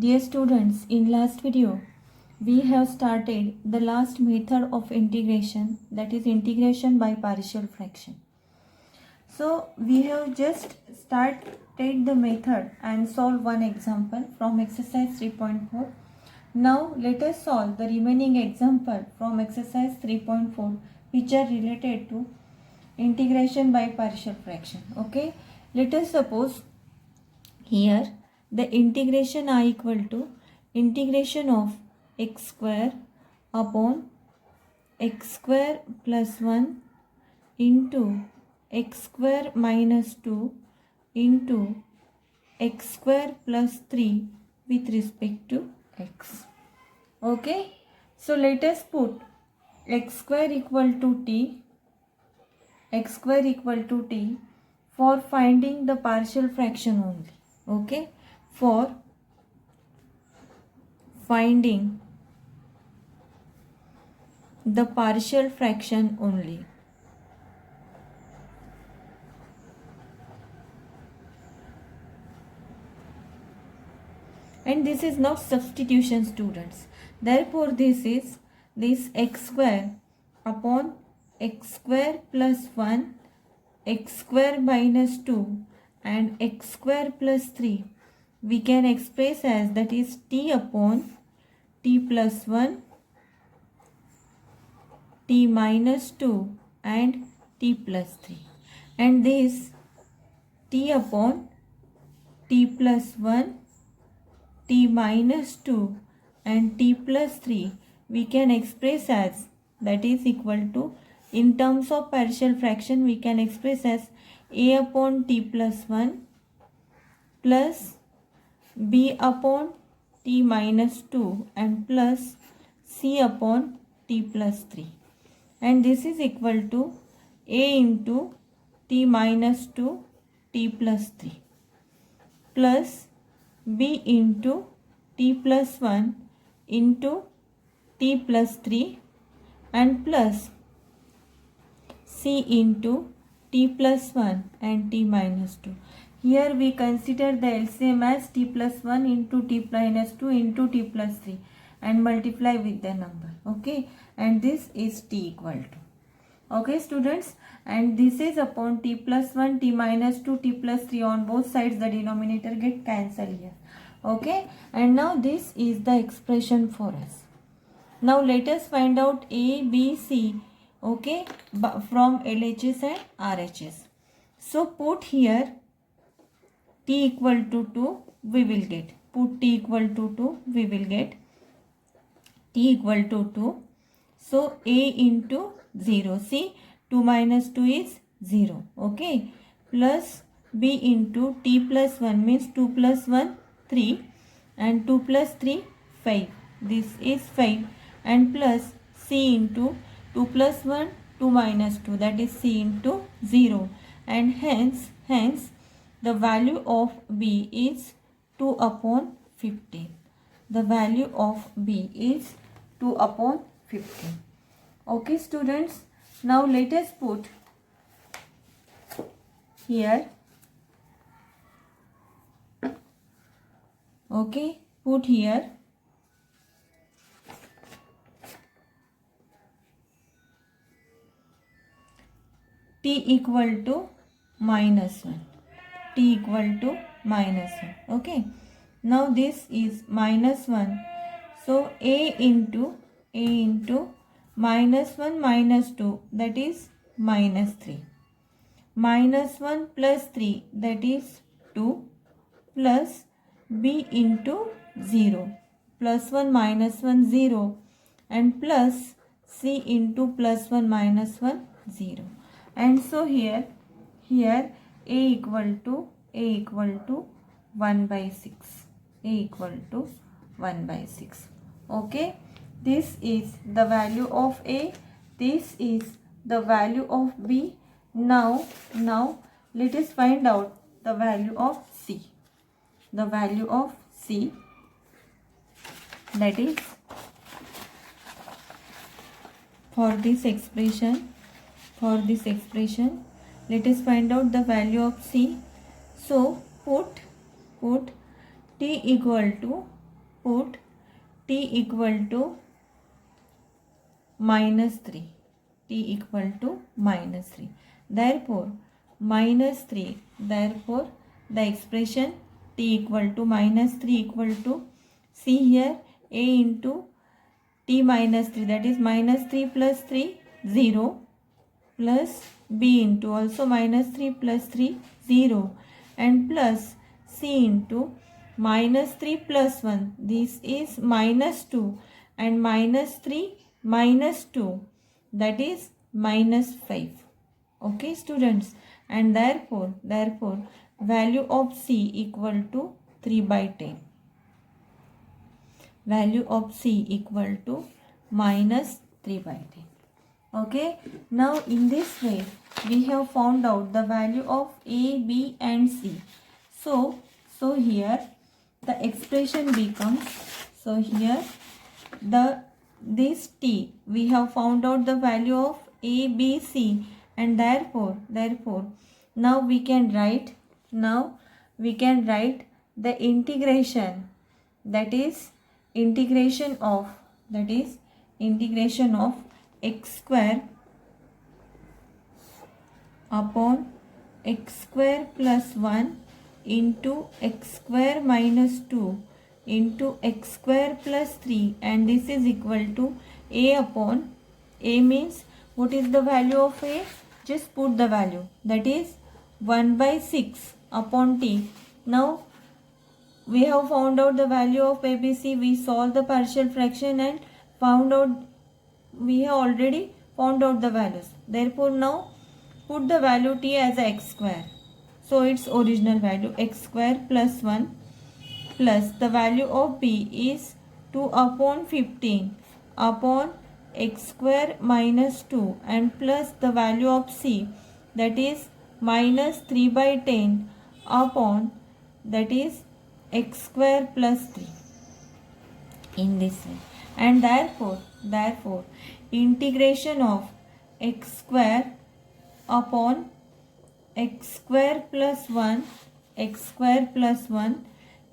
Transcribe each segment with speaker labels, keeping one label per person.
Speaker 1: Dear students, in last video, we have started the last method of integration, that is integration by partial fraction. So we have just started the method and solve one example from exercise 3.4. Now let us solve the remaining example from exercise 3.4 which are related to integration by partial fraction. Okay, let us suppose here the integration I equal to integration of x square upon x square plus 1 into x square minus 2 into x square plus 3 with respect to x. Okay, so let us put x square equal to t, x square equal to t for finding the partial fraction only. Okay, for finding the partial fraction only. And this is not substitution, students. Therefore, this is this x square upon x square plus 1, x square minus 2 and x square plus 3 we can express as, that is t upon t plus 1, t minus 2 and t plus 3. And this t upon t plus 1, t minus 2 and t plus 3 we can express as, that is equal to, in terms of partial fraction we can express as a upon t plus 1 plus b upon t minus 2 and plus c upon t plus 3. And this is equal to a into t minus 2 t plus 3 plus b into t plus 1 into t plus 3 and plus c into t plus 1 and t minus 2. Here we consider the LCM as t plus 1 into t minus 2 into t plus 3 and multiply with the number. Okay, and this is t equal to. Okay students, and this is upon t plus 1, t minus 2, t plus 3 on both sides, the denominator get cancelled here. Okay, and now this is the expression for us. Now let us find out A, B, C, okay, from LHS and RHS. So put here t equal to 2, we will get, put t equal to 2, we will get t equal to 2. So a into 0, see 2 minus 2 is 0, okay, plus b into t plus 1 means 2 plus 1 3 and 2 plus 3 5, this is 5, and plus c into 2 plus 1 2 minus 2, that is c into 0, and hence the value of b is 2 upon 15. The value of b is 2 upon 15. Okay students, now let us put here, okay, put here t equal to minus 1, t equal to minus 1, okay. Now this is minus 1, so a into minus 1 minus 2, that is minus 3, minus 1 plus 3, that is 2, plus b into 0, plus 1 minus 1 0, and plus c into plus 1 minus 1 0. And so here a equal to 1 by 6, a equal to 1 by 6. Okay, this is the value of a, this is the value of b. Now let us find out the value of c. The value of c, that is for this expression, let us find out the value of c. So put t equal to put t equal to minus 3. T equal to minus 3. Therefore, minus 3. Therefore, the expression t equal to minus 3 equal to, see here, a into t minus 3, that is minus 3 plus 3, 0, plus b into also minus 3 plus 3, 0, and plus c into minus 3 plus 1, this is minus 2, and minus 3 minus 2, that is minus 5. Okay students, and therefore value of c equal to 3 by 10. Value of c equal to minus 3 by 10. Okay, now in this way we have found out the value of a, b and c. So here the expression becomes, so here this t, we have found out the value of a, b, c, and therefore now we can write the integration, that is integration of x square upon x square plus 1 into x square minus 2 into x square plus 3, and this is equal to a upon, a means what is the value of a? Just put the value, that is 1 by 6 upon t. Now we have found out the value of ABC. We solved the partial fraction and we have already found out the values. Therefore now put the value t as x square. So its original value x square plus 1 plus the value of b is 2 upon 15 upon x square minus 2, and plus the value of c, that is minus 3 by 10 upon, that is x square plus 3, in this way. And therefore integration of x square upon x square plus 1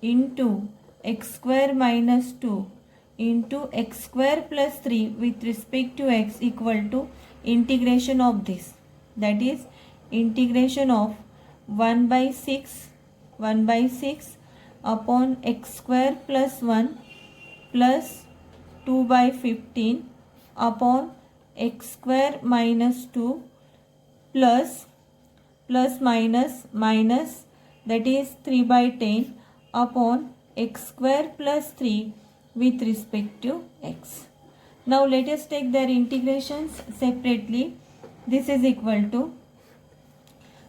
Speaker 1: into x square minus 2 into x square plus 3 with respect to x equal to integration of this, that is integration of 1 by 6 upon x square plus 1 plus 2 by 15 upon x square minus 2 plus minus, that is 3 by 10 upon x square plus 3 with respect to x. Now let us take their integrations separately. This is equal to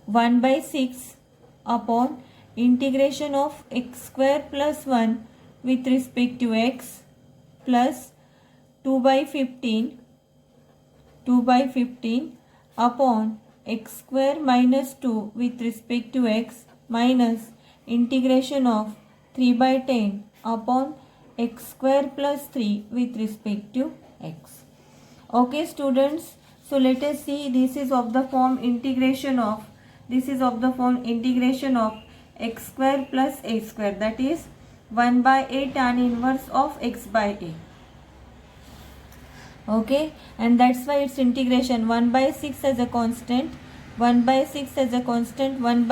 Speaker 1: 1 by 6 upon integration of x square plus 1 with respect to x plus 2 by 15 upon x square minus 2 with respect to x minus integration of 3 by 10 upon x square plus 3 with respect to x. Okay students, so let us see, this is of the form integration of x square plus a square, that is 1 by a tan inverse of x by a. Okay, and that's why it's integration 1 by 6 as a constant, 1 by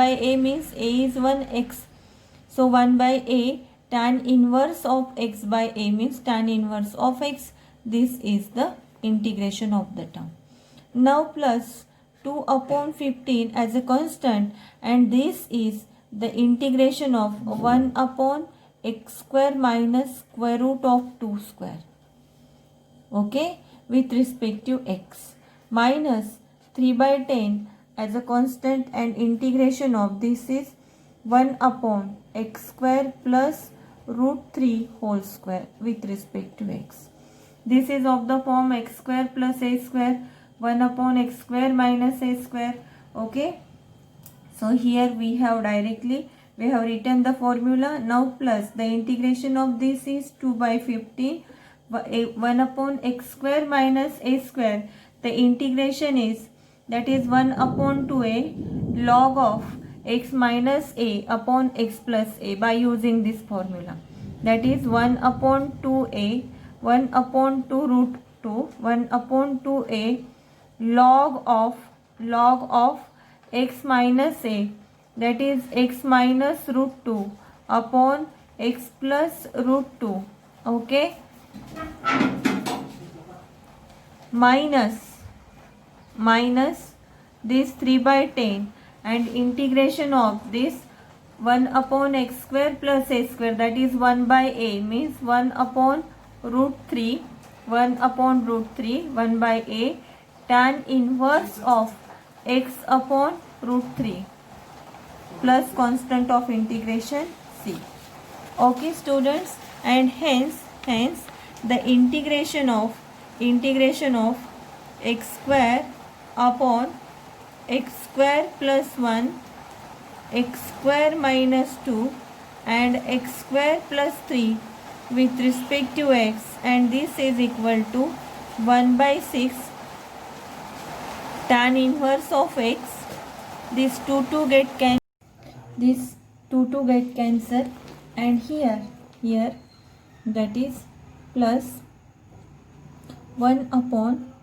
Speaker 1: a means a is 1x, so 1 by a tan inverse of x by a means tan inverse of x. This is the integration of the term. Now plus 2 upon 15 as a constant, and this is the integration of 1 upon x square minus square root of 2 square, okay, with respect to x, minus 3 by 10 as a constant, and integration of this is 1 upon x square plus root 3 whole square with respect to x. This is of the form x square plus a square, 1 upon x square minus a square. Okay, so here we have written the formula. Now plus the integration of this is 2 by 15, 1 upon x square minus a square. The integration is, that is 1 upon 2a log of x minus a upon x plus a by using this formula. that is 1 upon 2a, 1 upon 2 root 2, 1 upon 2a log of x minus a, that is x minus root 2 upon x plus root 2. Okay, minus this 3 by 10 and integration of this 1 upon x square plus a square, that is 1 by a, means 1 upon root 3, 1 upon root 3, 1 by a tan inverse of x upon root 3 plus constant of integration c. Okay students, and hence the integration of x square upon x square plus 1, x square minus 2 and x square plus 3 with respect to x, and this is equal to 1 by 6 tan inverse of x. This 2 get cancelled, and here that is plus 1 upon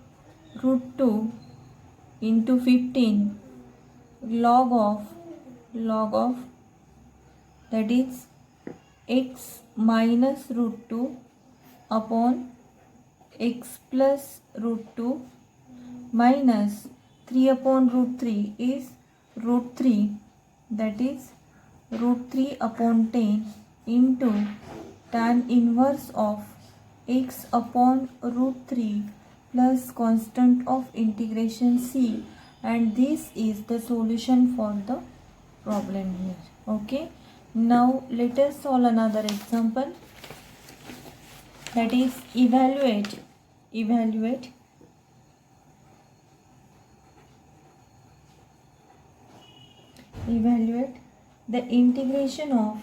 Speaker 1: root 2 into 15 log of that is x minus root 2 upon x plus root 2 minus 3 upon root 3 is root 3, that is root 3 upon 10 into tan inverse of x upon root 3 plus constant of integration c, and this is the solution for the problem here. Okay, now let us solve another example, that is evaluate the integration of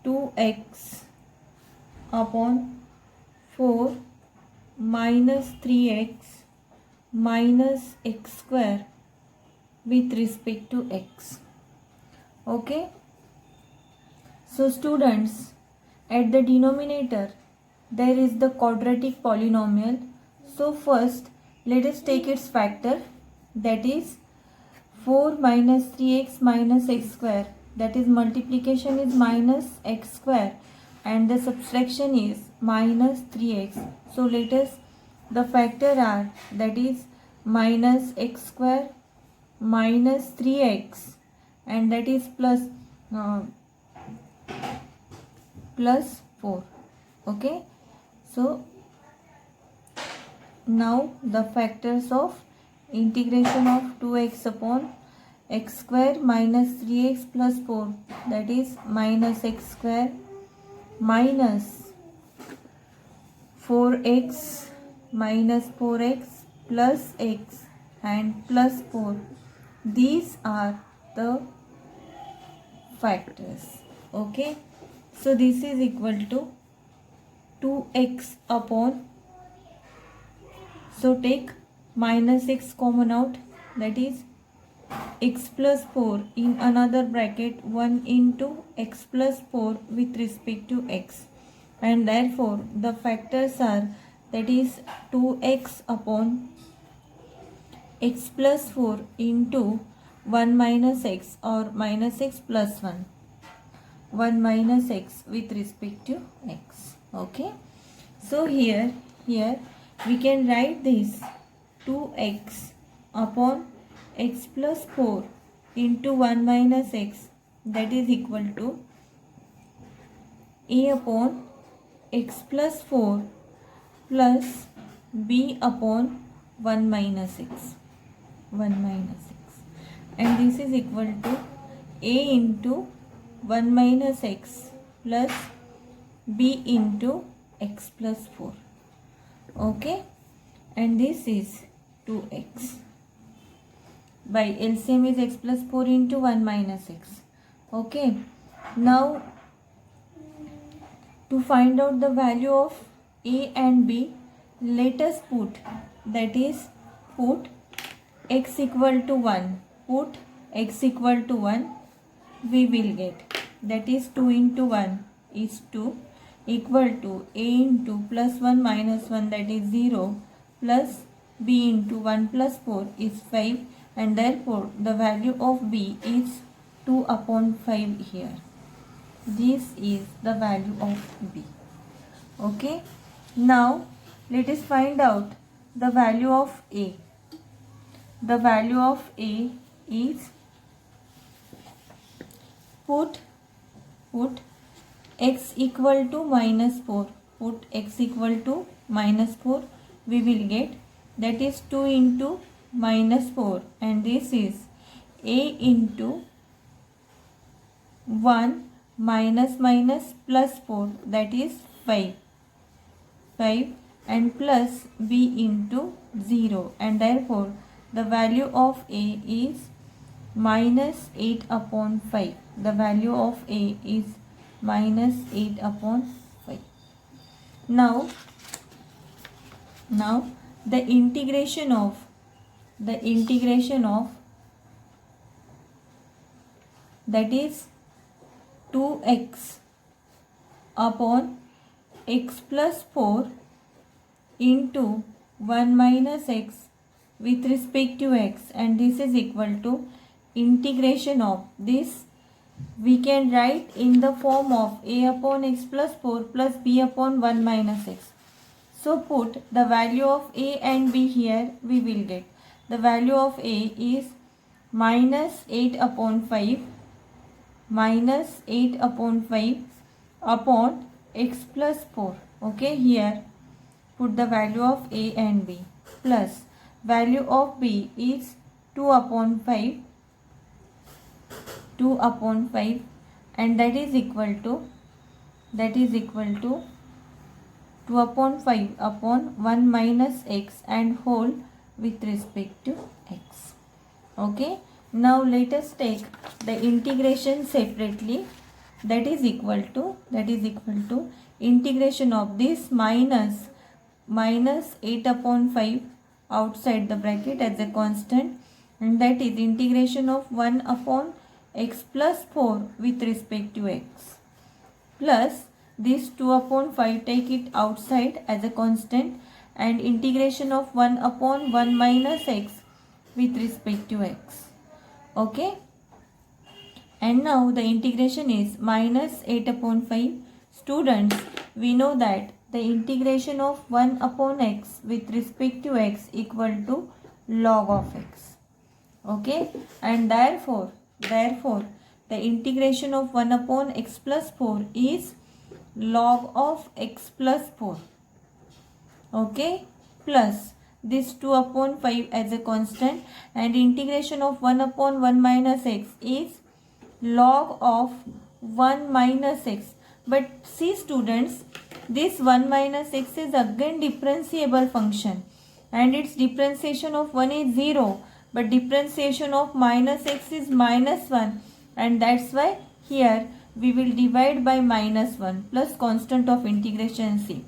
Speaker 1: 2x upon 4 minus 3x minus x square with respect to x. Okay, so students, at the denominator there is the quadratic polynomial. So first let us take its factor, that is 4 minus 3x minus x square, that is multiplication is minus x square and the subtraction is minus 3x. So let us, the factor are, that is minus x square minus 3x and that is plus 4. Okay, so now the factors of integration of 2x upon x square minus 3x plus 4, that is minus x square minus 4x minus 4x plus x and plus 4. These are the factors. Okay, so this is equal to 2x upon, so take minus x common out, that is x plus 4 in another bracket 1 into x plus 4 with respect to x, and therefore the factors are, that is 2x upon x plus 4 into 1 minus x or minus x plus 1 minus x with respect to x. Okay, so here we can write this 2x upon x plus 4 into 1 minus x, that is equal to a upon x plus 4 plus b upon 1 minus x, and this is equal to a into 1 minus x plus b into x plus 4. Okay, and this is 2x by LCM is x plus 4 into 1 minus x. Okay, now to find out the value of a and b, let us put, that is put x equal to 1, put x equal to 1, we will get, that is 2 into 1 is 2 equal to a into plus 1 minus 1, that is 0, plus b into 1 plus 4 is 5, and therefore the value of b is 2 upon 5 here. This is the value of b. Okay. Now let us find out the value of a. The value of a is, put x equal to minus 4. Put x equal to minus 4. We will get, that is 2 into minus 4, and this is a into 1 minus minus plus 4, that is 5, and plus b into 0, and therefore the value of a is minus 8 upon 5. The value of a is minus 8 upon 5. Now the integration of that is 2x upon x plus 4 into 1 minus x with respect to x, and this is equal to integration of this. We can write in the form of a upon x plus 4 plus b upon 1 minus x. So put the value of a and b here, we will get, the value of a is minus 8 upon 5 upon x plus 4. Okay, here put the value of a and b, plus value of b is 2 upon 5, and that is equal to 2 upon 5 upon 1 minus x and whole with respect to x. Okay. Now let us take the integration separately. That is equal to integration of this minus 8 upon 5 outside the bracket as a constant, and that is integration of 1 upon x plus 4 with respect to x, plus this 2 upon 5, take it outside as a constant, and integration of 1 upon 1 minus x with respect to x. Okay. And now the integration is minus 8 upon 5. Students, we know that the integration of 1 upon x with respect to x equal to log of x. Okay. And therefore the integration of 1 upon x plus 4 is log of x plus 4. Okay. Plus this 2 upon 5 as a constant, and integration of 1 upon 1 minus x is log of 1 minus x. But see students, this 1 minus x is again differentiable function, and its differentiation of 1 is 0, but differentiation of minus x is minus 1, and that's why here we will divide by minus 1 plus constant of integration c.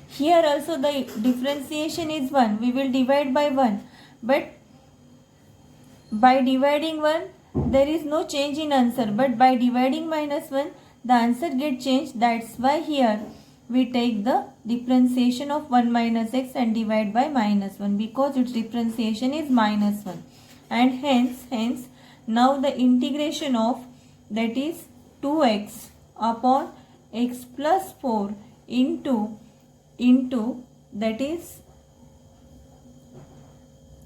Speaker 1: Here also the differentiation is 1. We will divide by 1. But by dividing 1, there is no change in answer. But by dividing minus 1, the answer gets changed. That's why here we take the differentiation of 1 minus x and divide by minus 1, because its differentiation is minus 1. And hence now the integration of, that is 2x upon x plus 4 into that is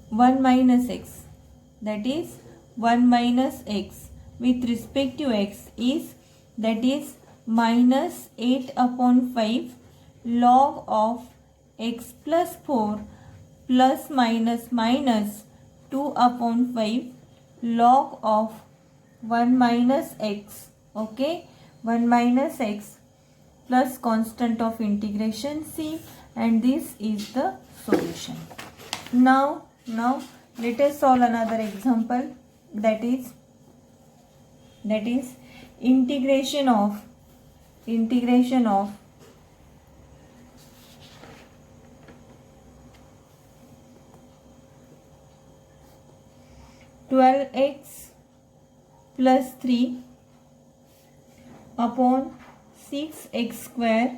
Speaker 1: 1 minus x, that is 1 minus x with respect to x is, that is minus 8 upon 5 log of x plus 4 plus minus 2 upon 5 log of 1 minus x. Okay, 1 minus x plus constant of integration c, and this is the solution. Now let us solve another example, that is integration of 12 12x plus 3 upon 6x square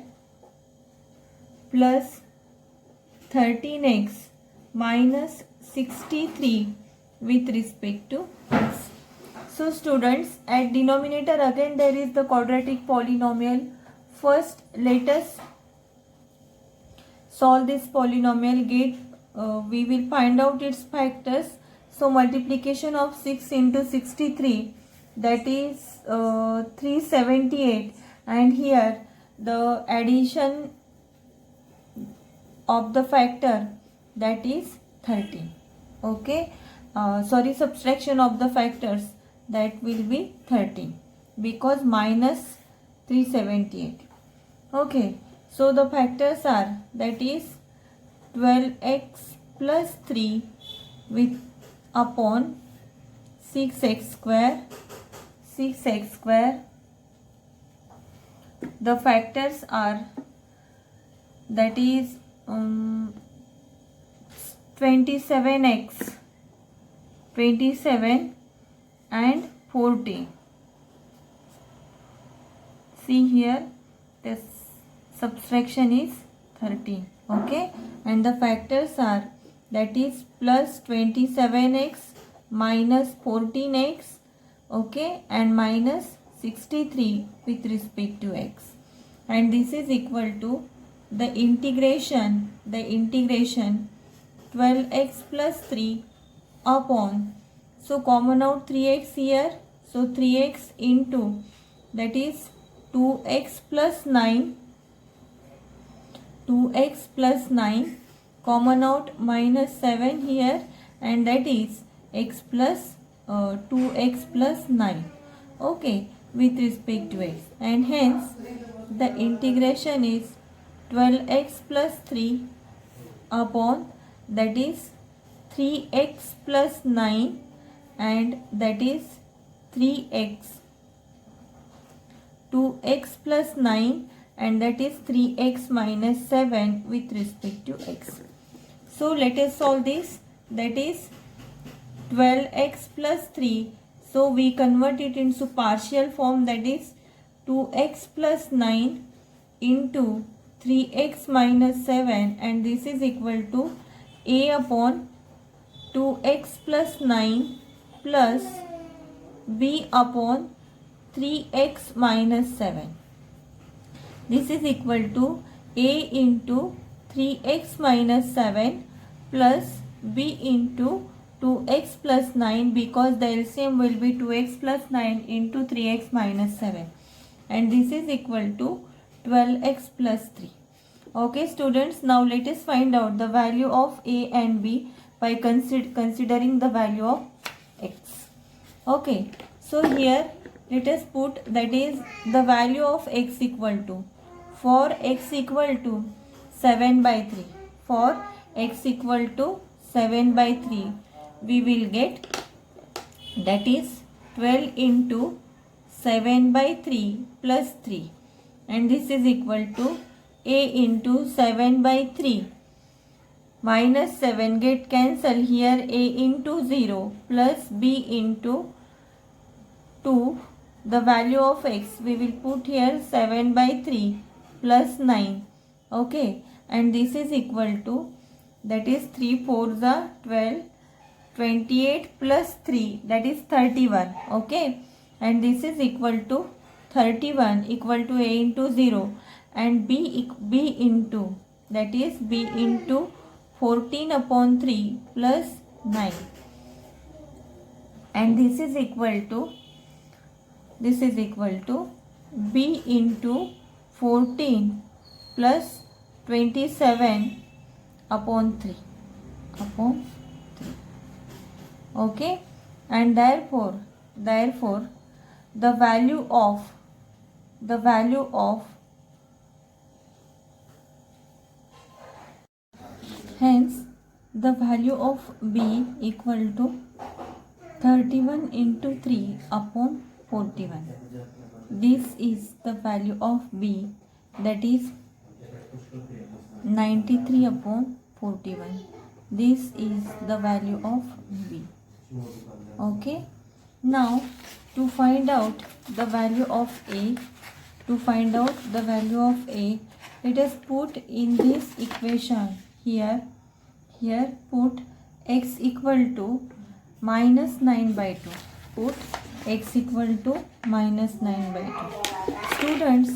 Speaker 1: plus 13x minus 63 with respect to x. So students, at denominator again there is the quadratic polynomial. First let us solve this polynomial, we will find out its factors. So multiplication of 6 into 63, that is 378, and here the addition of the factor, that is 13. Okay, subtraction of the factors, that will be 13 because minus 378. Okay, so the factors are, that is 12x plus 3 with upon 6x square. The factors are, that is 27x, 27 and 40. See here, this subtraction is 13. Okay, and the factors are, that is plus 27x minus 14x, okay, and minus 63 with respect to x, and this is equal to the integration 12x plus 3 upon, so common out 3x here, so 3x into, that is 2x plus 9, common out minus 7 here, and that is x plus 2x plus 9, okay, with respect to x, and hence the integration is 12x plus 3 upon, that is 3x plus 9, and that is 3x, 2x plus 9, and that is 3x minus 7 with respect to x. So let us solve this, that is 12x plus 3, so we convert it into partial form, that is 2x plus 9 into 3x minus 7, and this is equal to a upon 2x plus 9 plus b upon 3x minus 7. This is equal to a into 3x minus 7 plus b into 2x plus 9, because the LCM will be 2x plus 9 into 3x minus 7, and this is equal to 12x plus 3. Okay students, now let us find out the value of a and b by considering the value of x. Okay, so here let us put, that is the value of x equal to, for x equal to 7 by 3, for x equal to 7 by 3, we will get, that is 12 into 7 by 3 plus 3, and this is equal to a into 7 by 3 minus 7 get cancel here, a into 0 plus b into 2, the value of x we will put here 7 by 3 plus 9, okay, and this is equal to, that is 3 4s are 12, 28 plus 3, that is 31, okay, and this is equal to 31 equal to a into 0, and b into, that is b into 14 upon 3 plus 9, and this is equal to b into 14 plus 27 upon 3, okay, and therefore the value of hence the value of b equal to 31 into 3 upon 41. This is the value of b, that is 93 upon 41. This is the value of b. Okay. Now to find out the value of a, let us put in this equation here put x equal to minus 9 by 2. Put x equal to minus 9 by 2. Students,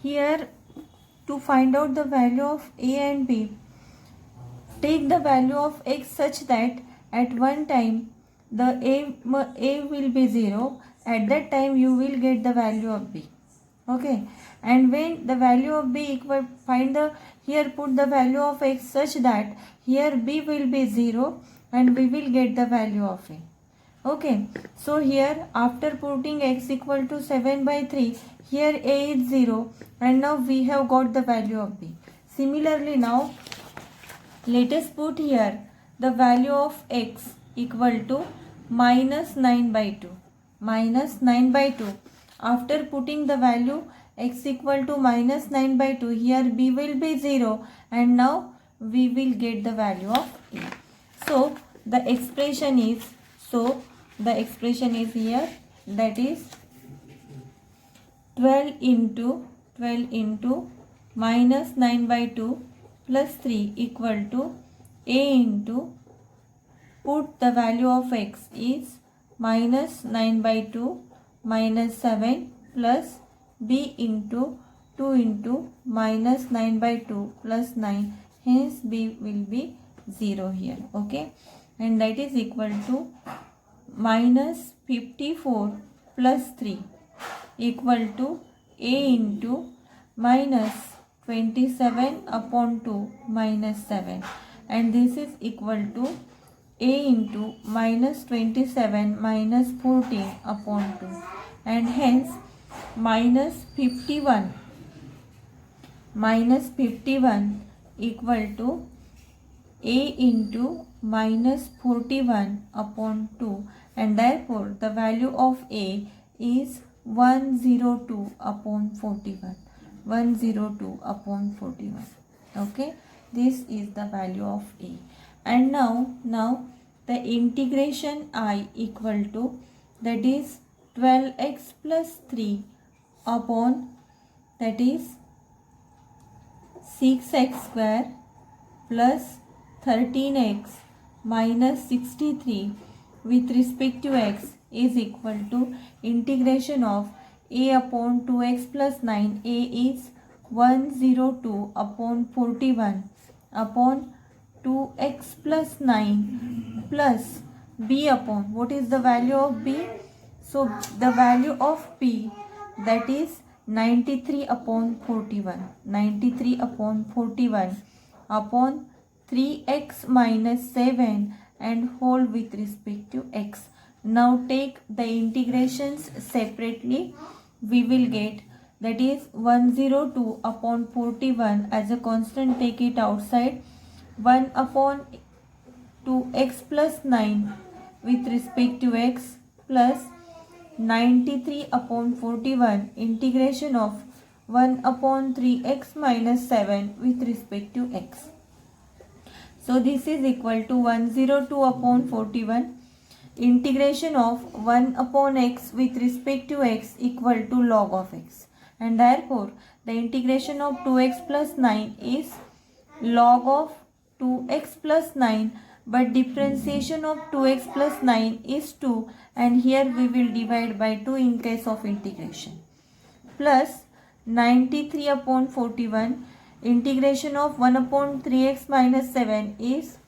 Speaker 1: here to find out the value of a and b, take the value of x such that at one time the a will be 0. At that time you will get the value of b. Okay, and when the value of b equal, here put the value of x such that here b will be 0 and we will get the value of a. Okay, so here after putting x equal to 7 by 3, here a is 0 and now we have got the value of b. Similarly, now let us put here the value of x equal to minus 9 by 2. Minus 9 by 2. After putting the value x equal to minus 9 by 2, here b will be 0 and now we will get the value of a. So the expression is here, that is 12 into minus 9 by 2 plus 3 equal to a into, put the value of x is minus 9 by 2 minus 7 plus b into 2 into minus 9 by 2 plus 9, hence b will be 0 here. Okay, and that is equal to minus 54 plus 3 equal to a into minus 27 upon 2 minus 7, and this is equal to a into minus 27 minus 14 upon 2, and hence minus 51 equal to a into minus 41 upon 2, and therefore the value of a is 102 upon 41. 102 upon 41. Okay, this is the value of a. And now the integration I equal to, that is 12x plus 3 upon, that is 6x square plus 13x minus 63 with respect to x is equal to integration of a upon 2x plus 9. A is 102 upon 41 upon 2x plus 9 plus b upon, what is the value of b? So the value of b, that is 93 upon 41. 93 upon 41 upon 3x minus 7 and whole with respect to x. Now take the integrations separately. We will get, that is 102 upon 41 as a constant, take it outside. 1 upon 2x plus 9 with respect to x plus 93 upon 41 integration of 1 upon 3x minus 7 with respect to x. So this is equal to 102 upon 41 integration of 1 upon x with respect to x equal to log of x, and therefore the integration of 2x plus 9 is log of 2x plus 9, but differentiation of 2x plus 9 is 2, and here we will divide by 2 in case of integration, plus 93 upon 41 integration of 1 upon 3x minus 7 is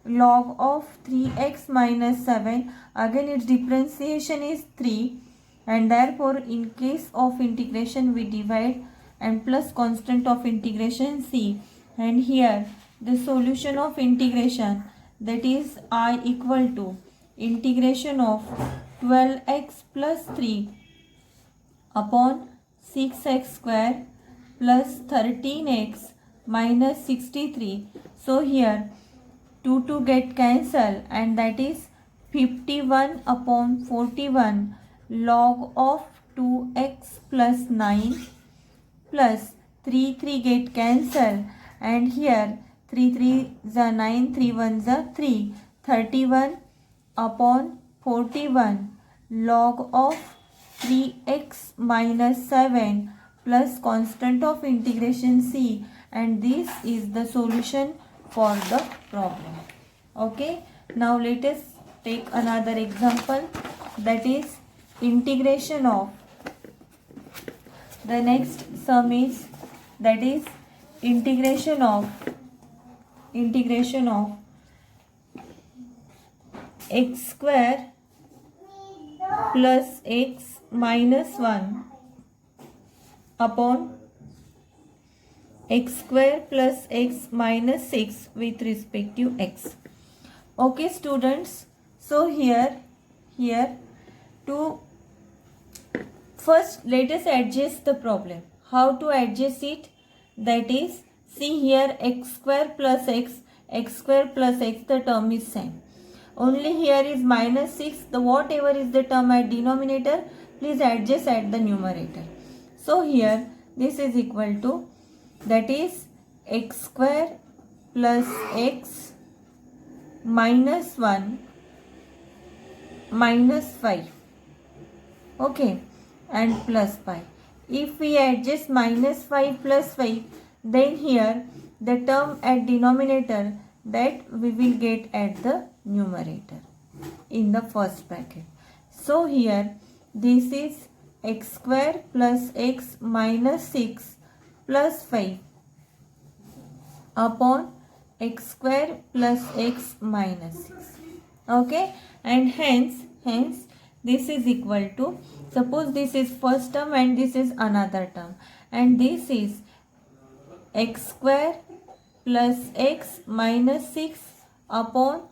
Speaker 1: log of 3x minus 7, again its differentiation is 3, and therefore in case of integration we divide, and plus constant of integration c, and here the solution of integration, that is I equal to integration of 12x plus 3 upon 6x square plus 13x minus 63. So here 2 get cancelled, and that is 51 upon 41 log of 2x plus 9 plus 3 get cancelled, and here 3 is 9, 3 1 is 3, 31 upon 41 log of 3x minus 7 plus constant of integration c, and this is the solution for the problem. Okay, now let us take another example, that is integration of, the next sum is, that is integration of x square plus x minus 1 upon x square plus x minus 6 with respect to x. Okay students, so here to first let us adjust the problem. How to adjust it? That is, see here x square plus x square plus x, the term is same. Only here is minus 6, the whatever is the term at denominator, please adjust at the numerator. So here this is equal to, that is x square plus x minus 1 minus 5. Okay, and plus pi. If we adjust minus 5 plus 5, then here the term at denominator, that we will get at the numerator in the first bracket. So here this is x square plus x minus 6 plus 5 upon x square plus x minus 6. Okay, and hence this is equal to, suppose this is first term and this is another term, and this is x square plus x minus 6 upon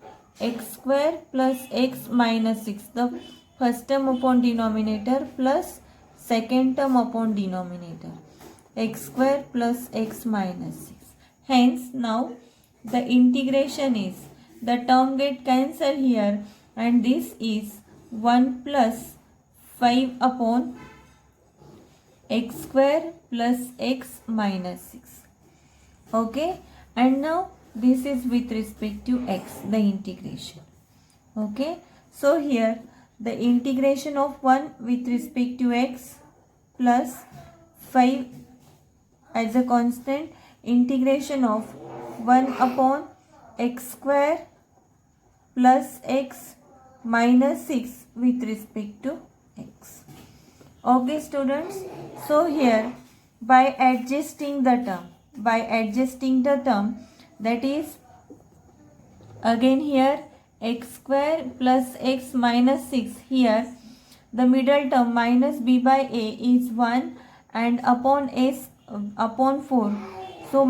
Speaker 1: x square plus x minus 6, the first term upon denominator plus second term upon denominator, x square plus x minus 6. Hence now the integration is, the term get cancelled here, and this is 1 plus 5 upon x square plus x minus 6. Okay, and now this is with respect to x, the integration. Okay, so here the integration of 1 with respect to x plus 5 as a constant, integration of 1 upon x square plus x minus 6 with respect to x. Okay students, so here by adjusting the term, that is again here x square plus x minus 6, here the middle term minus b by a is 1 and upon s upon 4. So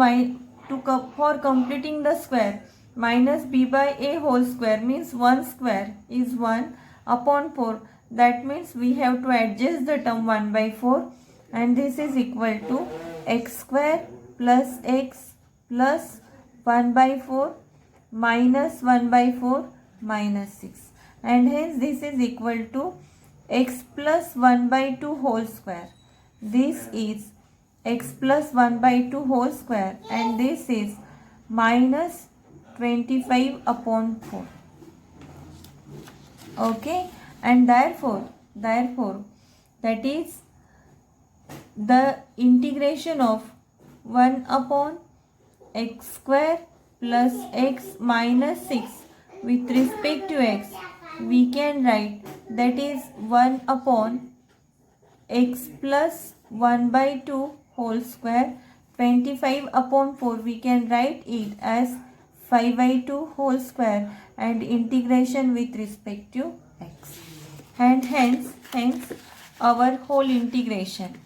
Speaker 1: for completing the square, minus b by a whole square means 1 square is 1 upon 4. That means we have to adjust the term 1 by 4, and this is equal to x square plus x plus 1 by 4 minus 1 by 4 minus 6, and hence this is equal to x plus 1 by 2 whole square. This is x plus 1 by 2 whole square, and this is minus 25 upon 4. Okay, and therefore that is the integration of 1 upon x square plus x minus 6 with respect to x, we can write, that is 1 upon x plus 1 by 2 whole square, 25 upon 4 we can write it as 5 by 2 whole square, and integration with respect to x, and hence our whole integration.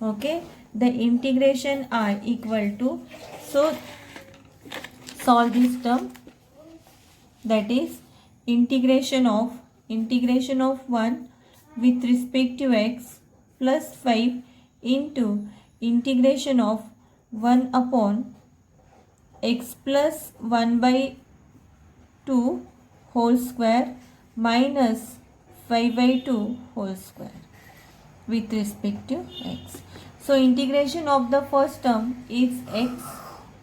Speaker 1: Okay, the integration are equal to, so solve this term, that is integration of 1 with respect to x plus 5 into integration of 1 upon x plus 1 by 2 whole square minus 5 by 2 whole square with respect to x. So integration of the first term is x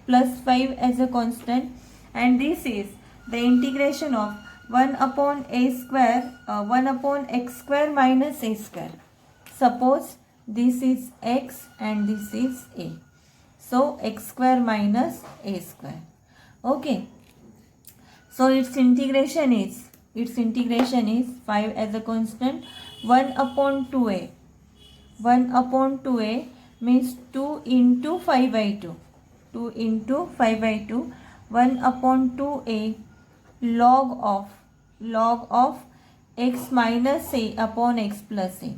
Speaker 1: plus 5 as a constant, and this is the integration of 1 upon a square, 1 upon x square minus a square. Suppose this is x and this is a. So x square minus a square. Okay. So its integration is 5 as a constant, 1 upon 2a. 1 upon 2a means 2 into 5 by 2. 2 into 5 by 2. 1 upon 2a log of x minus a upon x plus a.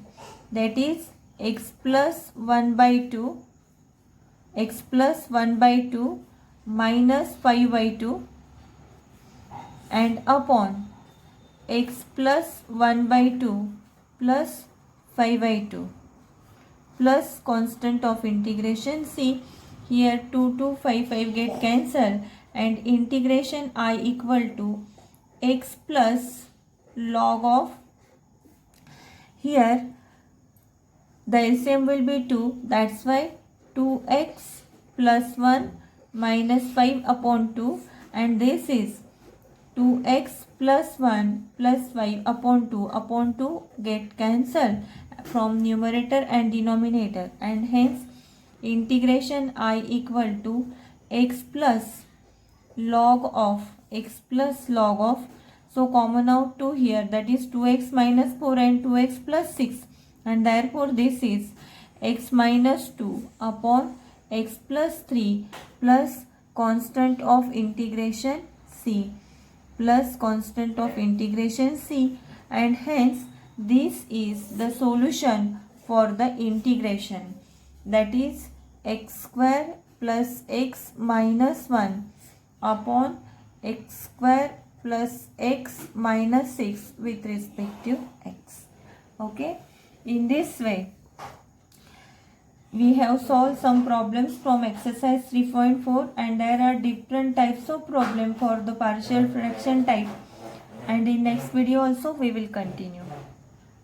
Speaker 1: That is x plus 1 by 2. X plus 1 by 2 minus 5 by 2 and upon x plus 1 by 2 plus 5 by 2 plus constant of integration. See here 2 5 get cancelled and integration I equal to x plus log of, here the LCM will be 2, that's why 2x plus 1 minus 5 upon 2, and this is 2x plus 1 plus 5 upon 2 get cancelled from numerator and denominator, and hence integration I equal to x plus log of, so common out 2 here, that is 2x minus 4 and 2x plus 6, and therefore this is x minus 2 upon x plus 3 plus constant of integration c, and hence this is the solution for the integration, that is x square plus x minus 1 upon x square plus x minus 6 with respect to x. Okay, in this way we have solved some problems from exercise 3.4, and there are different types of problem for the partial fraction type, and in next video also we will continue.